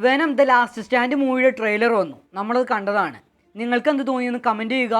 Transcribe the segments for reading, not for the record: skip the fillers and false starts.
Venom the last stand മൂവിയുടെ trailer വന്നു. നമ്മളത് കണ്ടതാണ്. നിങ്ങൾക്ക് എന്ത് തോന്നിയെന്ന് കമൻറ്റ് ചെയ്യുക.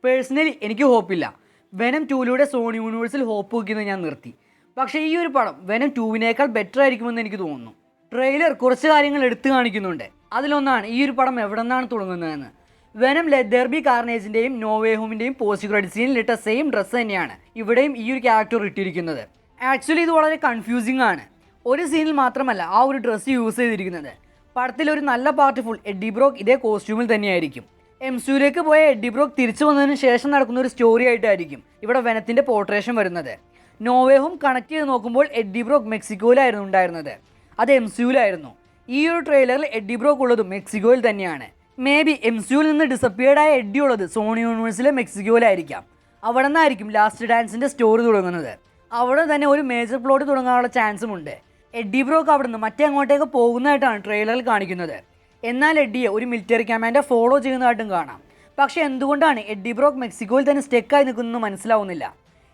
പേഴ്സണലി എനിക്ക് ഹോപ്പില്ല. വെനം 2 സോണി യൂണിവേഴ്സിൽ ഹോപ്പ് വയ്ക്കുന്നത് ഞാൻ നിർത്തി. പക്ഷേ ഈ ഒരു പടം വെനം 2 ബെറ്റർ ആയിരിക്കുമെന്ന് എനിക്ക് തോന്നുന്നു. ട്രെയിലർ കുറച്ച് കാര്യങ്ങൾ എടുത്തു കാണിക്കുന്നുണ്ട്. അതിലൊന്നാണ് ഈ ഒരു പടം എവിടെ നിന്നാണ് തുടങ്ങുന്നതെന്ന്. വെനം ലെറ്റ് ദെയർ ബി കാർണേജിൻ്റെയും നോ വേ ഹോമിൻ്റെയും പോസ്റ്റ് ക്രെഡിറ്റ് സീനിൽ ഇട്ട സെയിം ഡ്രസ്സ് തന്നെയാണ് ഇവിടെയും ഈ ഒരു ക്യാരക്ടർ ഇട്ടിരിക്കുന്നത്. ആക്ച്വലി ഇത് വളരെ കൺഫ്യൂസിംഗ് ആണ്. ഒരു സീനിൽ മാത്രമല്ല ആ ഒരു ഡ്രസ്സ് യൂസ് ചെയ്തിരിക്കുന്നത്. പടത്തിൽ ഒരു നല്ല പാർട്ട് ഫുൾ എഡ്ഡി ബ്രോക്ക് ഇതേ കോസ്റ്റ്യൂമിൽ തന്നെയായിരിക്കും. എംസിയുലേക്ക് പോയ എഡ്ഡി ബ്രോക്ക് തിരിച്ചു വന്നതിന് ശേഷം നടക്കുന്ന ഒരു സ്റ്റോറി ആയിട്ടായിരിക്കും ഇവിടെ വെനത്തിൻ്റെ പോർട്രേഷൻ വരുന്നത്. നോവേ ഹോം കണക്ട് ചെയ്ത് നോക്കുമ്പോൾ എഡ്ഡി ബ്രോക്ക് മെക്സിക്കോയിലായിരുന്നു ഉണ്ടായിരുന്നത്. അത് എംസിയുലായിരുന്നു. ഈ ഒരു ട്രെയിലറിൽ എഡ്ഡി ബ്രോക്ക് ഉള്ളതും മെക്സിക്കോയിൽ തന്നെയാണ്. മേ ബി എംസിയുവിൽ നിന്ന് ഡിസപ്പിയർഡായ എഡ്ഡി ഉള്ളത് സോണി യൂണിവേഴ്സിലെ മെക്സിക്കോയിലായിരിക്കാം. അവിടെ നിന്നായിരിക്കും ലാസ്റ്റ് ഡാൻസിൻ്റെ സ്റ്റോറി തുടങ്ങുന്നത്. അവിടെ തന്നെ ഒരു മേജർ പ്ലോട്ട് തുടങ്ങാനുള്ള ചാൻസും ഉണ്ട്. എഡ്ഡി ബ്രോക്ക് അവിടെ നിന്ന് മറ്റേ അങ്ങോട്ടേക്ക് പോകുന്നതായിട്ടാണ് ട്രെയിലറിൽ കാണിക്കുന്നത്. എന്നാൽ എഡ്ഡിയെ ഒരു മിലിറ്ററി കമാൻഡർ ഫോളോ ചെയ്യുന്നതായിട്ടും കാണാം. പക്ഷേ എന്തുകൊണ്ടാണ് എഡ്ഡി ബ്രോക്ക് മെക്സിക്കോയിൽ തന്നെ സ്റ്റെക്കായി നിൽക്കുന്നതെന്ന് മനസ്സിലാവുന്നില്ല.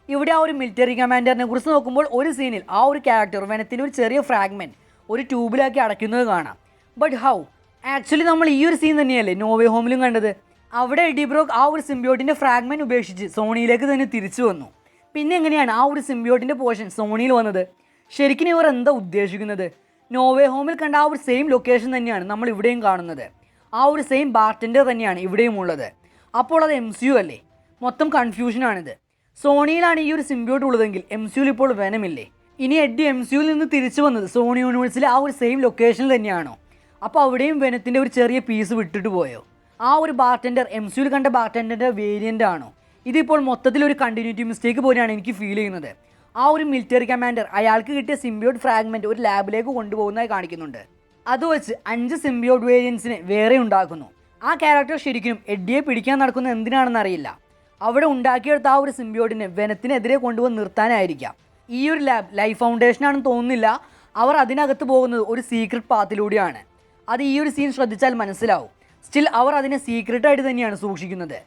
ഇവിടെ ആ ഒരു മിലിറ്ററി കമാൻഡറിനെ കുറിച്ച് നോക്കുമ്പോൾ ഒരു സീനിൽ ആ ഒരു ക്യാരക്ടർ വെനത്തിൻ്റെ ഒരു ചെറിയ ഫ്രാഗ്മെൻറ്റ് ഒരു ട്യൂബിലാക്കി അടയ്ക്കുന്നത് കാണാം. But how? ആക്ച്വലി നമ്മൾ ഈ ഒരു സീൻ തന്നെയല്ലേ നോവേ ഹോമിലും കണ്ടത്. അവിടെ എഡ്ഡി ബ്രോക്ക് ആ ഒരു സിംബിയോട്ടിൻ്റെ ഫ്രാഗ്മെൻറ്റ് ഉപേക്ഷിച്ച് സോണിയിലേക്ക് തന്നെ തിരിച്ചു വന്നു. പിന്നെ എങ്ങനെയാണ് ആ ഒരു സിംബിയോട്ടിൻ്റെ പോർഷൻ സോണിയിൽ വന്നത്? ശരിക്കും ഇവർ എന്താ ഉദ്ദേശിക്കുന്നത്? നോവേ ഹോമിൽ കണ്ട ആ ഒരു സെയിം ലൊക്കേഷൻ തന്നെയാണ് നമ്മൾ ഇവിടെയും കാണുന്നത്. ആ ഒരു സെയിം ബാർട്ടൻഡർ തന്നെയാണ് ഇവിടെയും ഉള്ളത്. അപ്പോൾ അത് MCU അല്ലേ? മൊത്തം കൺഫ്യൂഷനാണിത്. സോണിയിലാണ് ഈ ഒരു സിംബിയോട്ട് ഉള്ളതെങ്കിൽ MCUയിൽ ഇപ്പോൾ വെനമില്ലേ? ഇനി എഡ്ഡി MCUയിൽ നിന്ന് തിരിച്ചു വന്നത് സോണി യൂണിവേഴ്സിലെ ആ ഒരു സെയിം ലൊക്കേഷനിൽ തന്നെയാണോ? അപ്പോൾ അവിടെയും വെനത്തിൻ്റെ ഒരു ചെറിയ പീസ് വിട്ടിട്ട് പോയോ? ആ ഒരു ബാർട്ടൻഡർ MCUയിൽ കണ്ട ബാർട്ടൻഡറിൻ്റെ വേരിയൻ്റ് ആണോ? ഇതിപ്പോൾ മൊത്തത്തിൽ ഒരു കണ്ടിന്യൂറ്റി മിസ്റ്റേക്ക് പോലെയാണ് എനിക്ക് ഫീൽ ചെയ്യുന്നത്. ആ ഒരു മിലിറ്ററി കമാൻഡർ അയാൾക്ക് കിട്ടിയ സിംബിയോട്ട് ഫ്രാഗ്മെൻറ്റ് ഒരു ലാബിലേക്ക് കൊണ്ടുപോകുന്നതായി കാണിക്കുന്നുണ്ട്. അത് വെച്ച് 5 സിംബിയോട്ട് വേരിയൻസിനെ വേറെ ഉണ്ടാക്കുന്നു. ആ ക്യാരക്ടർ ശരിക്കും എഡ്ഡിയെ പിടിക്കാൻ നടക്കുന്നത് എന്തിനാണെന്ന് അറിയില്ല. അവിടെ ഉണ്ടാക്കിയെടുത്ത ആ ഒരു സിംബിയോട്ടിനെ വെനത്തിനെതിരെ കൊണ്ടുവന്ന് നിർത്താനായിരിക്കാം. ഈ ഒരു ലാബ് ലൈഫ് ഫൗണ്ടേഷനാണെന്ന് തോന്നുന്നില്ല. അവർ അതിനകത്ത് പോകുന്നത് ഒരു സീക്രട്ട് പാത്തിലൂടെയാണ്. അത് ഈ ഒരു സീൻ ശ്രദ്ധിച്ചാൽ മനസ്സിലാവും. സ്റ്റിൽ അവർ അതിനെ സീക്രട്ടായിട്ട് തന്നെയാണ് സൂക്ഷിക്കുന്നത്.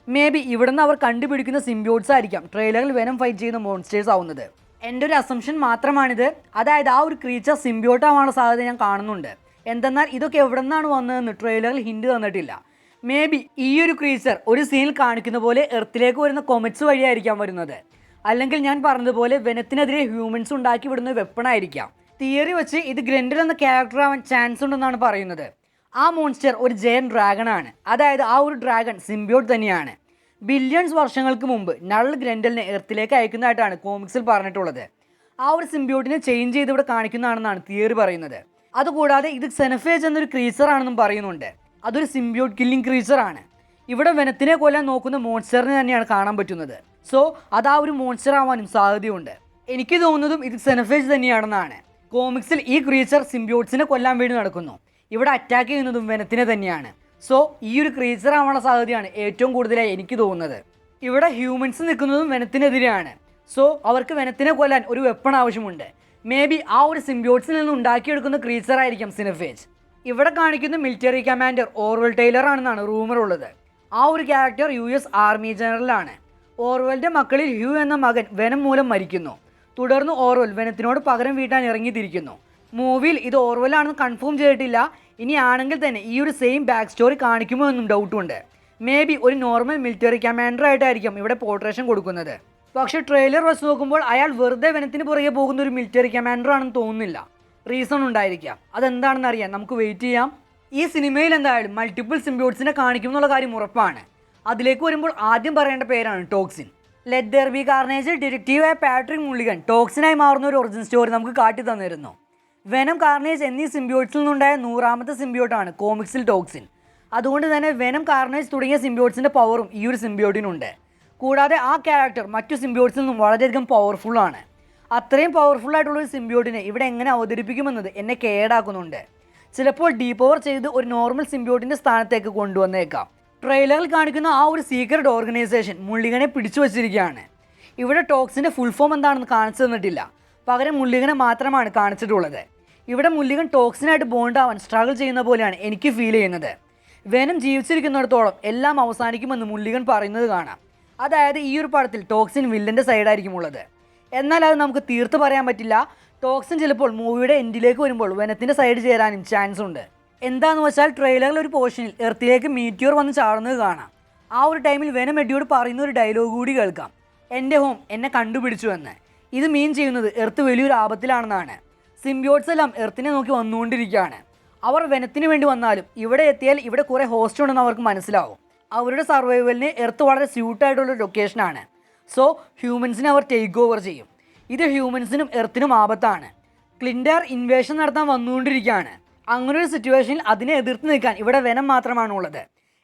മേ ബി ഇവിടെ നിന്ന് അവർ കണ്ടുപിടിക്കുന്ന സിംബിയോട്ട്സ് ആയിരിക്കാം ട്രെയിലറിൽ വെനം ഫൈറ്റ് ചെയ്യുന്ന മോൺസ്റ്റേഴ്സ് ആവുന്നത്. എൻ്റെ ഒരു അസംഷൻ മാത്രമാണിത്. അതായത് ആ ഒരു ക്രീച്ചർ സിംബിയോട്ട് ആവാനുള്ള സാധ്യത ഞാൻ കാണുന്നുണ്ട്. എന്തെന്നാൽ ഇതൊക്കെ എവിടെ നിന്നാണ് വന്നതെന്ന് ട്രെയിലറിൽ ഹിൻഡ് തന്നിട്ടില്ല. മേ ബി ഈ ഒരു ക്രീച്ചർ ഒരു സീനിൽ കാണിക്കുന്ന പോലെ എർത്തിലേക്ക് വരുന്ന കൊമറ്റ്സ് വഴിയായിരിക്കാം വരുന്നത്. അല്ലെങ്കിൽ ഞാൻ പറഞ്ഞതുപോലെ വെനത്തിനെതിരെ ഹ്യൂമൻസ് ഉണ്ടാക്കി വിടുന്ന വെപ്പണായിരിക്കാം. തിയറി വെച്ച് ഇത് ഗ്രൻഡൽ എന്ന ക്യാരക്ടർ ആവാൻ ചാൻസ് ഉണ്ടെന്നാണ് പറയുന്നത്. ആ മോൺസ്റ്റർ ഒരു ജയൻ ഡ്രാഗൺ ആണ്. അതായത് ആ ഒരു ഡ്രാഗൺ സിംബിയോട്ട് തന്നെയാണ്. ബില്യൺസ് വർഷങ്ങൾക്ക് മുമ്പ് നൾ ഗ്രൻഡലിനെ എർത്തിലേക്ക് അയക്കുന്നതായിട്ടാണ് കോമിക്സിൽ പറഞ്ഞിട്ടുള്ളത്. ആ ഒരു സിംബിയോട്ടിനെ ചേഞ്ച് ചെയ്ത് ഇവിടെ കാണിക്കുന്നതാണെന്നാണ് തിയറി പറയുന്നത്. അതുകൂടാതെ ഇത് സെനഫേജ് എന്നൊരു ക്രീച്ചർ ആണെന്നും പറയുന്നുണ്ട്. അതൊരു സിംബിയോട്ട് കില്ലിംഗ് ക്രീച്ചർ ആണ്. ഇവിടെ വെനത്തിനെ കൊല്ലാൻ നോക്കുന്ന മോൺസ്റ്ററിനെ തന്നെയാണ് കാണാൻ പറ്റുന്നത്. സോ അത് ആ ഒരു മോൺസ്റ്റർ ആവാനും സാധ്യതയുണ്ട്. എനിക്ക് തോന്നുന്നതും ഇത് സെനഫേജ് തന്നെയാണെന്നാണ്. കോമിക്സിൽ ഈ ക്രീച്ചർ സിംബിയോട്ട്സിനെ കൊല്ലാൻ വേണ്ടി നടക്കുന്നു. ഇവിടെ അറ്റാക്ക് ചെയ്യുന്നതും വെനത്തിനെ തന്നെയാണ്. സോ ഈ ഒരു ക്രീച്ചർ ആവാനുള്ള സാധ്യതയാണ് ഏറ്റവും കൂടുതലായി എനിക്ക് തോന്നുന്നത്. ഇവിടെ ഹ്യൂമൻസ് നിൽക്കുന്നതും വെനത്തിനെതിരെയാണ്. സോ അവർക്ക് വെനത്തിനെ കൊല്ലാൻ ഒരു വെപ്പൺ ആവശ്യമുണ്ട്. മേ ബി ആ ഒരു സിംബിയോട്ട്സിൽ നിന്ന് ഉണ്ടാക്കിയെടുക്കുന്ന ക്രീച്ചർ ആയിരിക്കാം സിനഫേജ്. ഇവിടെ കാണിക്കുന്ന മിലിറ്ററി കമാൻഡർ ഓർവെൽ ടൈലർ ആണെന്നാണ് റൂമർ ഉള്ളത്. ആ ഒരു ക്യാരക്ടർ US ആർമി ജനറലാണ്. ഓർവെലിൻ്റെ മക്കളിൽ ഹ്യൂ എന്ന മകൻ വെനം മൂലം മരിക്കുന്നു. തുടർന്ന് ഓർവെൽ വെനത്തിനോട് പകരം വീട്ടാൻ ഇറങ്ങിത്തിരിക്കുന്നു. മൂവിയിൽ ഇത് ഓർവെലാണെന്ന് കൺഫേം ചെയ്തിട്ടില്ല. ഇനി ആണെങ്കിൽ തന്നെ ഈ ഒരു സെയിം ബാക്ക് സ്റ്റോറി കാണിക്കുമോ എന്നും ഡൗട്ടുണ്ട്. മേ ബി ഒരു നോർമൽ മിലിറ്ററി കമാൻഡർ ആയിട്ടായിരിക്കും ഇവിടെ പോർട്രേഷൻ കൊടുക്കുന്നത്. പക്ഷേ ട്രെയിലർ വെച്ച് നോക്കുമ്പോൾ അയാൾ വെറുതെ വെനത്തിന് പുറകെ പോകുന്ന ഒരു മിലിറ്ററി കമാൻഡർ ആണെന്ന് തോന്നുന്നില്ല. റീസൺ ഉണ്ടായിരിക്കാം. അതെന്താണെന്ന് അറിയാൻ നമുക്ക് വെയിറ്റ് ചെയ്യാം. ഈ സിനിമയിൽ എന്തായാലും മൾട്ടിപ്പിൾ സിംബിയോട്ട്സിനെ കാണിക്കുമെന്നുള്ള കാര്യം ഉറപ്പാണ്. അതിലേക്ക് വരുമ്പോൾ ആദ്യം പറയേണ്ട പേരാണ് ടോക്സിൻ. ലെറ്റ് ദെയർ ബി കാർണേജിൽ ഡിറ്റക്റ്റീവായ പാട്രിക് മുള്ളിഗൻ ടോക്സിനായി മാറുന്ന ഒരു ഒറിജിൻ സ്റ്റോറി നമുക്ക് കാട്ടി തന്നിരുന്നു. വെനം, കാർണേജ് എന്നീ സിംബിയോട്ട്സിൽ നിന്നുണ്ടായ 100ാമത്തെ സിംബിയോട്ടാണ് കോമിക്സിൽ ടോക്സിൻ. അതുകൊണ്ട് തന്നെ വെനം, കാർണേജ് തുടങ്ങിയ സിംബിയോട്ട്സിൻ്റെ പവറും ഈ ഒരു സിംബിയോട്ടിനുണ്ട്. കൂടാതെ ആ ക്യാരക്ടർ മറ്റു സിംബിയോട്ട്സിൽ നിന്നും വളരെയധികം പവർഫുള്ളാണ്. അത്രയും പവർഫുള്ളായിട്ടുള്ളൊരു സിംബിയോട്ടിനെ ഇവിടെ എങ്ങനെ അവതരിപ്പിക്കുമെന്നത് എന്നെ കേടാക്കുന്നുണ്ട്. ചിലപ്പോൾ ഡീപവർ ചെയ്ത് ഒരു നോർമൽ സിംബിയോട്ടിൻ്റെ സ്ഥാനത്തേക്ക് കൊണ്ടുവന്നേക്കാം. ട്രെയിലറിൽ കാണിക്കുന്ന ആ ഒരു സീക്രട്ട് ഓർഗനൈസേഷൻ മുള്ളിഗനെ പിടിച്ചു വച്ചിരിക്കുകയാണ്. ഇവിടെ ടോക്സിൻ്റെ ഫുൾ ഫോം എന്താണെന്ന് കാണിച്ചു തന്നിട്ടില്ല. പകരം മുള്ളിഗനെ മാത്രമാണ് കാണിച്ചിട്ടുള്ളത്. ഇവിടെ മുള്ളിഗൻ ടോക്സിനായിട്ട് ബോണ്ടാവാൻ സ്ട്രഗിൾ ചെയ്യുന്ന പോലെയാണ് എനിക്ക് ഫീൽ ചെയ്യുന്നത്. വെനം ജീവിച്ചിരിക്കുന്നിടത്തോളം എല്ലാം അവസാനിക്കുമെന്ന് മുള്ളിഗൻ പറയുന്നത് കാണാം. അതായത് ഈ ഒരു പടത്തിൽ ടോക്സിൻ വില്ലൻ്റെ സൈഡായിരിക്കും ഉള്ളത്. എന്നാൽ അത് നമുക്ക് തീർത്ത് പറയാൻ പറ്റില്ല. ടോക്സിൻ ചിലപ്പോൾ മൂവിയുടെ എൻഡിലേക്ക് വരുമ്പോൾ വെനത്തിൻ്റെ സൈഡ് ചേരാനും ചാൻസ് ഉണ്ട്. എന്താണെന്ന് വെച്ചാൽ ട്രെയിലറിൽ ഒരു പോർഷനിൽ എർത്തിലേക്ക് മീറ്റിയോർ വന്ന് ചാടുന്നത് കാണാം. ആ ഒരു ടൈമിൽ വെനം എഡ്ഡിയോട് പറയുന്ന ഒരു ഡയലോഗ് കൂടി കേൾക്കാം, എൻ്റെ ഹോം എന്നെ കണ്ടുപിടിച്ചു എന്ന്. ഇത് മീൻ ചെയ്യുന്നത് എർത്ത് വലിയൊരു ആപത്തിലാണെന്നാണ്. സിംബിയോട്സ് എല്ലാം എർത്തിനെ നോക്കി വന്നുകൊണ്ടിരിക്കുകയാണ്. അവർ വെനത്തിന് വേണ്ടി വന്നാലും ഇവിടെ എത്തിയാൽ ഇവിടെ കുറേ ഹോസ്റ്റ് ഉണ്ടെന്ന് അവർക്ക് മനസ്സിലാവും. അവരുടെ സർവൈവലിന് എർത്ത് വളരെ സ്യൂട്ടായിട്ടുള്ള ലൊക്കേഷനാണ്. സോ ഹ്യൂമൻസിനെ അവർ ടേക്ക് ഓവർ ചെയ്യും. ഇത് ഹ്യൂമൻസിനും എർത്തിനും ആപത്താണ്. ക്ലിൻഡർ ഇൻവേഷൻ നടത്താൻ വന്നുകൊണ്ടിരിക്കുകയാണ്. അങ്ങനൊരു സിറ്റുവേഷനിൽ അതിനെ എതിർത്ത് നിൽക്കാൻ ഇവിടെ വെനം മാത്രമാണുള്ളത്.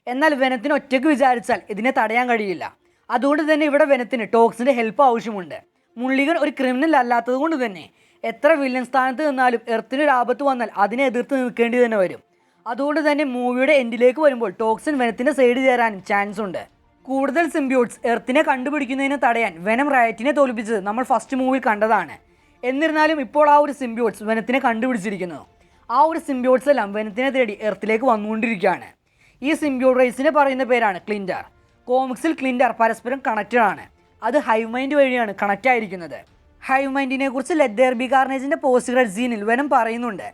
എന്നാൽ വെനത്തിന് ഒറ്റയ്ക്ക് വിചാരിച്ചാൽ ഇതിനെ തടയാൻ കഴിയില്ല. അതുകൊണ്ട് തന്നെ ഇവിടെ വെനത്തിന് ടോക്സിൻ്റെ ഹെൽപ്പ് ആവശ്യമുണ്ട്. മുള്ളികൻ ഒരു ക്രിമിനൽ അല്ലാത്തത് കൊണ്ട് തന്നെ എത്ര വില്ലൻ സ്ഥാനത്ത് നിന്നാലും എർത്തിനൊരു ആപത്ത് വന്നാൽ അതിനെ എതിർത്ത് നിൽക്കേണ്ടി തന്നെ വരും. അതുകൊണ്ട് തന്നെ മൂവിയുടെ എൻഡിലേക്ക് വരുമ്പോൾ ടോക്സിൻ വെനത്തിൻ്റെ സൈഡ് ചേരാനും ചാൻസ് ഉണ്ട്. കൂടുതൽ സിംബിയോട്സ് എർത്തിനെ കണ്ടുപിടിക്കുന്നതിനെ തടയാൻ വെനം റയറ്റിനെ തോൽപ്പിച്ചത് നമ്മൾ ഫസ്റ്റ് മൂവിൽ കണ്ടതാണ്. എന്നിരുന്നാലും ഇപ്പോൾ ആ ഒരു സിംബിയോട്സ് വെനത്തിനെ കണ്ടുപിടിച്ചിരിക്കുന്നു. ആ ഒരു സിംബിയോട്സ് എല്ലാം വെനത്തിനെ തേടി എർത്തിലേക്ക് വന്നുകൊണ്ടിരിക്കുകയാണ്. ഈ സിംബിയോട്ട് റേസിനെ പറയുന്ന പേരാണ് ക്ലിൻഡർ. കോമിക്സിൽ ക്ലിൻഡർ പരസ്പരം കണക്റ്റഡ് ആണ്. അത് ഹൈവ് മൈൻഡ് വഴിയാണ് കണക്റ്റ് ആയിരിക്കുന്നത്. ഹൈവ് മൈൻഡിനെ കുറിച്ച് ലെറ്റ് ദെയർ ബി കാർനേജിൻ്റെ പോസ്റ്റ് ക്രെഡിറ്റ് സീനിൽ വെനം പറയുന്നുണ്ട്,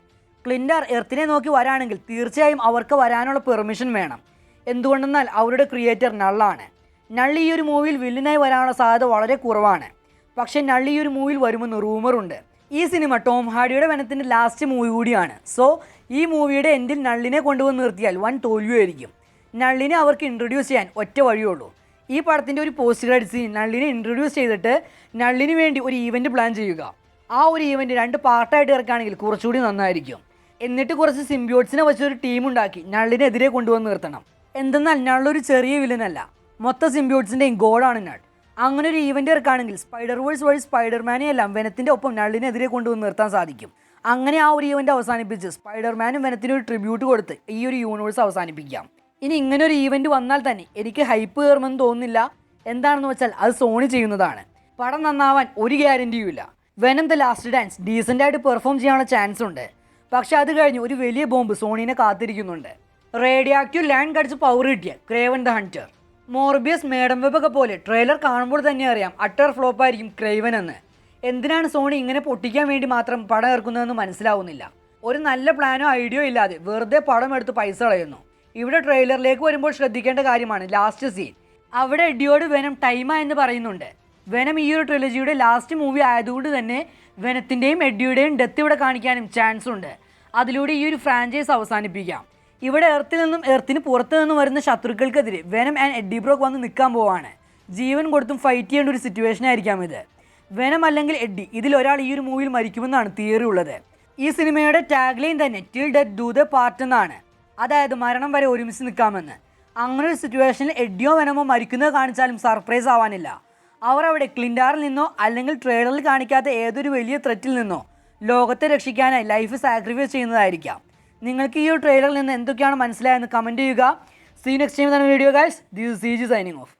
ക്ലിൻഡർ എർത്തിനെ നോക്കി വരാണെങ്കിൽ തീർച്ചയായും അവർക്ക് വരാനുള്ള പെർമിഷൻ വേണം. എന്തുകൊണ്ടെന്നാൽ അവരുടെ ക്രിയേറ്റർ നള്ളാണ്. നള്ളി ഈ ഒരു മൂവിയിൽ വില്ലനായി വരാനുള്ള സാധ്യത വളരെ കുറവാണ്. പക്ഷേ നള്ളി ഈ ഒരു മൂവിയിൽ വരുമെന്ന് റൂമറുണ്ട്. ഈ സിനിമ ടോം ഹാർഡിയുടെ വെനത്തിൻ്റെ ലാസ്റ്റ് മൂവി കൂടിയാണ്. സോ ഈ മൂവിയുടെ എൻഡിൽ നള്ളിനെ കൊണ്ടുവന്ന് നിർത്തിയാൽ വൻ തോൽവിയായിരിക്കും. നള്ളിനെ അവർക്ക് ഇൻട്രൊഡ്യൂസ് ചെയ്യാൻ ഒറ്റ വഴിയുള്ളൂ. ഈ പടത്തിൻ്റെ ഒരു പോസ്റ്റ് ക്രെഡിറ്റ് സീൻ നള്ളിനെ ഇൻട്രൊഡ്യൂസ് ചെയ്തിട്ട് നള്ളിന് വേണ്ടി ഒരു ഈവൻറ്റ് പ്ലാൻ ചെയ്യുക. ആ ഒരു ഈവൻറ്റ് 2 പാർട്ടായിട്ട് ഇറക്കുകയാണെങ്കിൽ കുറച്ചുകൂടി നന്നായിരിക്കും. എന്നിട്ട് കുറച്ച് സിംബിയോട്സിനെ വെച്ചൊരു ടീം ഉണ്ടാക്കി നള്ളിനെതിരെ കൊണ്ടുവന്ന് നിർത്തണം. എന്തെന്നാൽ നള്ളൊരു ചെറിയ വില്ലനല്ല, മൊത്തം സിംബിയോട്സിൻ്റെയും ഗോഡാണ് നൾ. അങ്ങനെ ഒരു ഈവൻറ്റ് ഇറക്കുകയാണെങ്കിൽ സ്പൈഡർ വേഴ്സ് വഴി സ്പൈഡർമാനെ എല്ലാം വെനത്തിൻ്റെ ഒപ്പം നള്ളിനെതിരെ കൊണ്ടുവന്ന് നിർത്താൻ സാധിക്കും. അങ്ങനെ ആ ഒരു ഈവൻറ്റ് അവസാനിപ്പിച്ച് സ്പൈഡർമാനും വെനത്തിനും ഒരു ട്രിബ്യൂട്ട് കൊടുത്ത് ഈ ഒരു യൂണിവേഴ്സ് അവസാനിപ്പിക്കാം. ഇനി ഇങ്ങനെ ഒരു ഈവൻറ്റ് വന്നാൽ തന്നെ എനിക്ക് ഹൈപ്പ് കയറുമെന്ന് തോന്നുന്നില്ല. എന്താണെന്ന് വെച്ചാൽ അത് സോണി ചെയ്യുന്നതാണ്. പടം നന്നാവാൻ ഒരു ഗ്യാരൻറ്റിയും ഇല്ല. വെനം ദ ലാസ്റ്റ് ഡാൻസ് ഡീസൻ്റായിട്ട് പെർഫോം ചെയ്യാനുള്ള ചാൻസ് ഉണ്ട്. പക്ഷേ അത് കഴിഞ്ഞ് ഒരു വലിയ ബോംബ് സോണീനെ കാത്തിരിക്കുന്നുണ്ട്. റേഡിയോ ആക്റ്റീവ് ലാൻഡ് കടിച്ച് പവർ കിട്ടിയ Kraven the hunter. Morbius, madame വെബൊക്കെ പോലെ ട്രെയിലർ കാണുമ്പോൾ തന്നെ അറിയാം അട്ടർ ഫ്ലോപ്പായിരിക്കും ക്രേവൻ എന്ന്. എന്തിനാണ് സോണി ഇങ്ങനെ പൊട്ടിക്കാൻ വേണ്ടി മാത്രം പടം ഇറക്കുന്നതെന്ന് മനസ്സിലാവുന്നില്ല. ഒരു നല്ല പ്ലാനോ ഐഡിയോ ഇല്ലാതെ വെറുതെ പടം എടുത്ത് പൈസ കളയുന്നു. ഇവിടെ ട്രെയിലറിലേക്ക് വരുമ്പോൾ ശ്രദ്ധിക്കേണ്ട കാര്യമാണ് ലാസ്റ്റ് സീൻ. അവിടെ എഡ്ഡിയോട് വെനം ടൈമാ എന്ന് പറയുന്നുണ്ട്. വെനം ഈ ഒരു ട്രിലജിയുടെ ലാസ്റ്റ് മൂവി ആയതുകൊണ്ട് തന്നെ വെനത്തിൻ്റെയും എഡ്ഡിയുടെയും ഡെത്ത് ഇവിടെ കാണിക്കാനും ചാൻസ് ഉണ്ട്. അതിലൂടെ ഈ ഒരു ഫ്രാഞ്ചൈസ് അവസാനിപ്പിക്കാം. ഇവിടെ എർത്തിൽ നിന്നും എർത്തിന് പുറത്തു നിന്നും വരുന്ന ശത്രുക്കൾക്കെതിരെ വെനം ആൻഡ് എഡ്ഡി ബ്രോക്ക് വന്ന് നിൽക്കാൻ പോവാണ്. ജീവൻ കൊടുത്തും ഫൈറ്റ് ചെയ്യേണ്ട ഒരു സിറ്റുവേഷൻ ആയിരിക്കാം ഇത്. വെനം അല്ലെങ്കിൽ എഡ്ഡി ഇതിലൊരാൾ ഈ ഒരു മൂവിയിൽ മരിക്കുമെന്നാണ് തിയറി ഉള്ളത്. ഈ സിനിമയുടെ ടാഗ് ലൈൻ തന്നെ till death do the part എന്നാണ്. അതായത് മരണം വരെ ഒരുമിച്ച് നിൽക്കാമെന്ന്. അങ്ങനെ ഒരു സിറ്റുവേഷനിൽ എഡ്ഡിയോ വെനമോ മരിക്കുന്നത് കാണിച്ചാലും സർപ്രൈസ് ആവാനില്ല. അവർ അവിടെ ക്ലിൻഡാറിൽ നിന്നോ അല്ലെങ്കിൽ ട്രെയിലറിൽ കാണിക്കാത്ത ഏതൊരു വലിയ ത്രെറ്റിൽ നിന്നോ ലോകത്തെ രക്ഷിക്കാനായി ലൈഫ് സാക്രിഫൈസ് ചെയ്യുന്നതായിരിക്കാം. നിങ്ങൾക്ക് ഈ ഒരു ട്രെയിലറിൽ നിന്ന് എന്തൊക്കെയാണ് മനസ്സിലായെന്ന് കമൻറ്റ് ചെയ്യുക. സീ നെക്സ്റ്റ് ടൈം തന്നെ video guys. This is CG signing off.